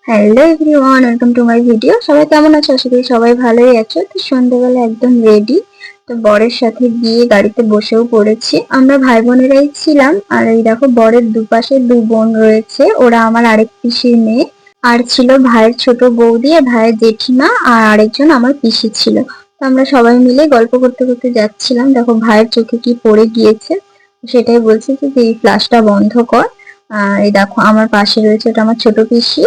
Hello everyone, welcome to my video. সবাই কেমন আছো? আশা করি সবাই ভালোই আছো। তো সন্ধ্যাবেলা একদম রেডি। তো বরের সাথে গিয়ে গাড়িতে বসেও পড়েছি। আমরা ভাই বোনেরাই ছিলাম। আর এই দেখো, বরের দুপাশে দু বোন রয়েছে, ওরা আমার আরেক পিসির মেয়ে। আর ছিল ভাইয়ের ছোট বৌদি আর ভাইয়ের জেঠিমা, আর আরেকজন আমার পিসি ছিল। তো আমরা সবাই মিলে গল্প করতে করতে যাচ্ছিলাম। দেখো ভাইয়ের চোখে কি পড়ে গিয়েছে, সেটাই বলছি যে এই ফ্ল্যাশটা বন্ধ কর। আর এই দেখো, আমার পাশে রয়েছে, ওটা আমার ছোট পিসি।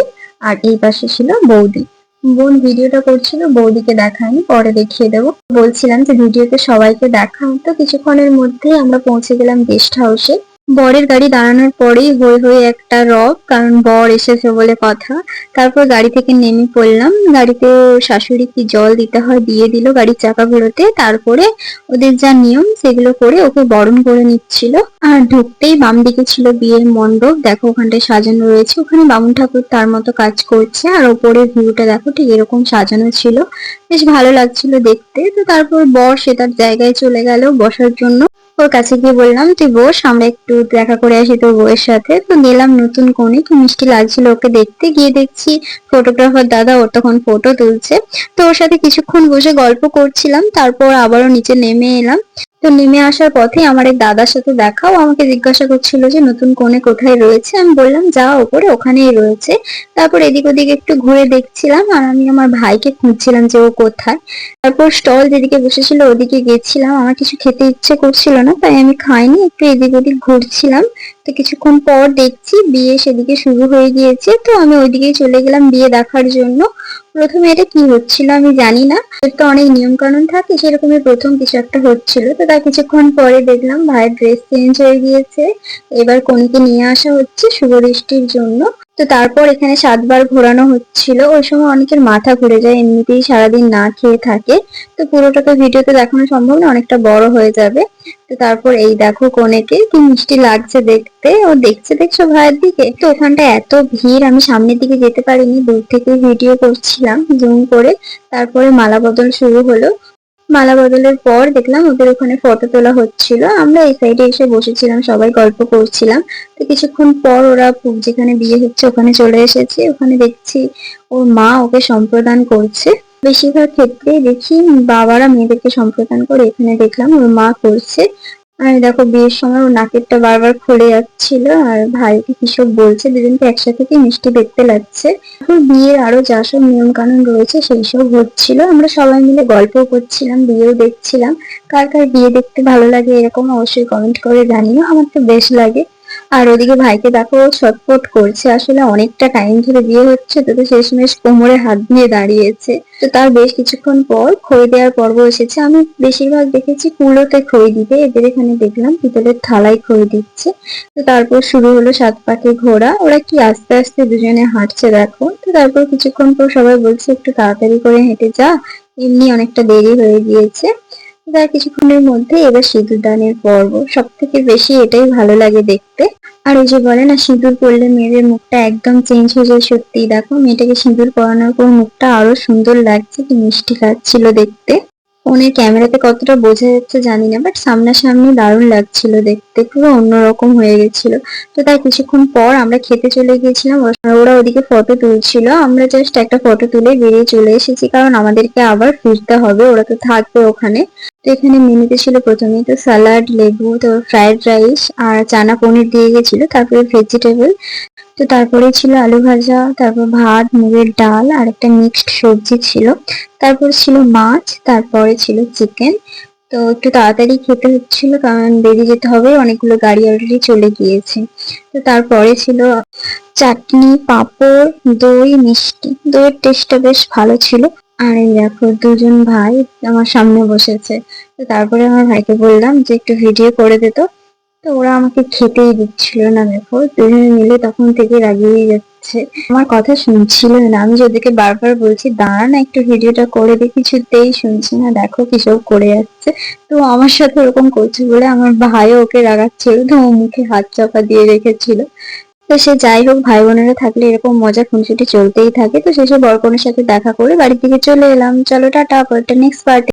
আর এই পাশে ছিল বৌদি। বোন ভিডিওটা করছিল, বৌদিকে দেখায়নি, পরে দেখিয়ে দেবো। বলছিলাম যে ভিডিওতে সবাইকে দেখান। তো কিছুক্ষণের মধ্যেই আমরা পৌঁছে গেলাম গেস্ট হাউসে। বরের গাড়ি দাঁড়ানোর পরেই হই হই একটা রব, কারণ বর এসেছে বলে কথা। তারপর গাড়ি থেকে নেমে পড়লাম। গাড়িতে শাশুড়ি কি জল দিতে হয় দিয়ে দিল গাড়ির চাকাগুলোতে। তারপরে ওদের যা নিয়ম সেগুলো করে ওকে বরণ করে নিচ্ছিল। আর ঢুকতেই বাম দিকে ছিল বিয়ের মণ্ডপ। দেখো ওখানটায় সাজানো রয়েছে, ওখানে বামুন ঠাকুর তার মতো কাজ করছে। আর ওপরের ভিউটা দেখো, ঠিক এরকম সাজানো ছিল। বেশ ভালো লাগছিল দেখতে। তো তারপর বর সে তার জায়গায় চলে গেল বসার জন্য। ওর কাছে গিয়ে বললাম তুই বস, আমরা একটু দেখা করে আসি তোর বউয়ের সাথে। তো গেলাম নতুন কনে, কি মিষ্টি লাগছিল ওকে দেখতে। গিয়ে দেখছি ফটোগ্রাফার দাদা ওর তখন ফটো তুলছে। তো ওর সাথে কিছুক্ষণ বসে গল্প করছিলাম, তারপর আবারও নিচে নেমে এলাম। তো নেমে আসার পথে আমার এক দাদার সাথে দেখাও, আমাকে জিজ্ঞাসা করছিল যে নতুন কনে কোথায় রয়েছে। আমি বললাম যা ওপরে, ওখানেই রয়েছে। তারপর এদিক ওদিক একটু ঘুরে দেখছিলাম, আর আমি আমার ভাইকে খুঁজছিলাম যে ও কোথায়। তারপর স্টল যেদিকে বসেছিল ওদিকে গেছিলাম, আমার কিছু খেতে ইচ্ছে করছিল না, তাই আমি খাইনি, একটু এদিক ওদিক ঘুরছিলাম। তো কিছুক্ষণ পর দেখছি বিয়ে সেদিকে শুরু হয়ে গিয়েছে। তো আমি ওইদিকেই চলে গেলাম বিয়ে দেখার জন্য। প্রথমে এটা কি হচ্ছিল আমি জানি না, তো অনেক নিয়ম কানুন থাকে, সেরকমই প্রথম কিছু একটা হচ্ছিল। তো তার কিছুক্ষণ পরে দেখলাম ভাইয়ের ড্রেস চেঞ্জ হয়ে গিয়েছে। এবার কনেকে নিয়ে আসা হচ্ছে শুভ দৃষ্টির জন্য। তো তারপর এখানে 7 বার ঘোরানো হচ্ছিল। ওই সময় অনেকের মাথা ঘুরে যায়, এমনিতেই সারাদিন না খেয়ে থাকে। তো পুরোটা তো ভিডিওতে দেখানো সম্ভব না, অনেকটা বড় হয়ে যাবে। তো তারপর এই দেখো কনেকে কি মিষ্টি লাগছে দেখতে, ও দেখছে দেখছো ভাইয়ের দিকে। তো ওখানটা এত ভিড়, আমি সামনের দিকে যেতে পারিনি, দূর থেকে ভিডিও করছিলাম জুম করে। তারপরে মালা বদল শুরু হলো। মালা বদলের পর দেখলাম ওদের ওখানে ফটো তোলা হচ্ছিল। আমরা এই সাইডে এসে বসেছিলাম, সবাই গল্প করছিলাম। তো কিছুক্ষণ পর ওরা যেখানে বিয়ে হচ্ছে ওখানে চলে এসেছে। ওখানে দেখছি ওর মা ওকে সম্প্রদান করছে। বেশিরভাগ ক্ষেত্রেই দেখি বাবারা মেয়েদেরকে সম্প্রদান করে, এখানে দেখলাম ওর মা করছে। আর দেখো বিয়ের সময় ওর নাকেরটা বারবার খুলে যাচ্ছিল, আর ভাইকে কিসব বলছে, দুজনকে একসাথে কি মিষ্টি দেখতে লাগছে। তারপর বিয়ের আরো যা সব নিয়ম কানুন রয়েছে সেই সব হচ্ছিল। আমরা সবাই মিলে গল্প করছিলাম, বিয়েও দেখছিলাম। কার কার বিয়ে দেখতে ভালো লাগে এরকম অবশ্যই কমেন্ট করে জানিও, আমার তো বেশ লাগে। আর ওদিকে ভাইকে দেখো ও ছটফট করছে, আসলে অনেকটা টাইম ধরে বিয়ে হচ্ছে তো, শেষমেশ কোমরে হাত দিয়ে দাঁড়িয়েছে। তো তার বেশ কিছুক্ষণ পর খই দেওয়ার পর্ব এসেছে। আমি বেশিরভাগ দেখেছি কুলোতে খই দিতে, এদের এখানে দেখলাম পিতলের থালায় খই দিচ্ছে। তো তারপর শুরু হলো 7 পাকে ঘোরা। ওরা কি আস্তে আস্তে দুজনে হাঁটছে দেখো। তো তারপর কিছুক্ষণ পর সবাই বলছে একটু তাড়াতাড়ি করে হেঁটে যা, এমনি অনেকটা দেরি হয়ে গিয়েছে। তার কিছুক্ষণের মধ্যে এবার সিঁদুর দানের পর্ব, সব থেকে বেশি এটাই ভালো লাগে দেখতে। আর ওই যে বলে না, সিঁদুর পরলে মেয়েদের মুখটা একদম চেঞ্জ হয়ে যায়, সত্যি দেখো মেয়েটাকে সিঁদুর পরানোর পর মুখটা আরো সুন্দর লাগছে, কি মিষ্টি লাগছিল দেখতে। ফোনের ক্যামেরাতে কতটা বোঝা যাচ্ছে জানি না, বাট সামনাসামনি দারুণ লাগছিল দেখতে, পুরো অন্যরকম হয়ে গেছিল। তো তার কিছুক্ষণ পর আমরা খেতে চলে গিয়েছিলাম। ওরা ওদিকে ফটো তুলছিল, আমরা জাস্ট একটা ফটো তুলে বেরিয়ে চলে এসেছি, কারণ আমাদেরকে আবার ফিরতে হবে, ওরা তো থাকবে ওখানে। তো এখানে মেনুতে ছিল প্রথমেই তো স্যালাড, লেবু, তো ফ্রাইড রাইস আর চানা পনির দিয়ে গেছিল, তারপরে ভেজিটেবল। তো তারপরে ছিল আলু ভাজা, তারপর ভাত, মুগের ডাল আর একটা মিক্সড সবজি ছিল। তারপর ছিল মাছ, তারপরে ছিল চিকেন। তো একটু তাড়াতাড়ি খেতে হচ্ছিল, কারণ বেরিয়ে যেতে হবে, অনেকগুলো গাড়ি অলরেডি চলে গিয়েছে। তো তারপরে ছিল চাটনি, পাঁপড়, দই, মিষ্টি। দইয়ের টেস্টটা বেশ ভালো ছিল। আর এই দেখো দুজন ভাই আমার সামনে বসেছে। তো তারপরে আমার ভাইকে বললাম যে একটু ভিডিও করে দে তো। তো ওরা আমাকে খেতেই দিচ্ছিল না, দেখো দুজনে মিলে তখন থেকে রাগিয়ে যাচ্ছে, আমার কথা শুনছিল না। আমি ওদেরকে বারবার বলছি দাঁড়া না, একটু ভিডিওটা করে দে, কিছুতেই শুনছে না, দেখো কিসব করে যাচ্ছে। তো আমার সাথে ওরকম করছে বলে আমার ভাইও ওকে রাগাচ্ছিল, তো ও মুখে হাত চাপা দিয়ে রেখেছিল। তো সে যাই হোক, ভাই বোনেরা থাকলে এরকম মজা খুনসুটি চলতেই থাকে। তো শেষে বর কনের সাথে দেখা করে বাড়ির দিকে চলে এলাম। চলো টাটা, পরেরটা নেক্সট পার্ট।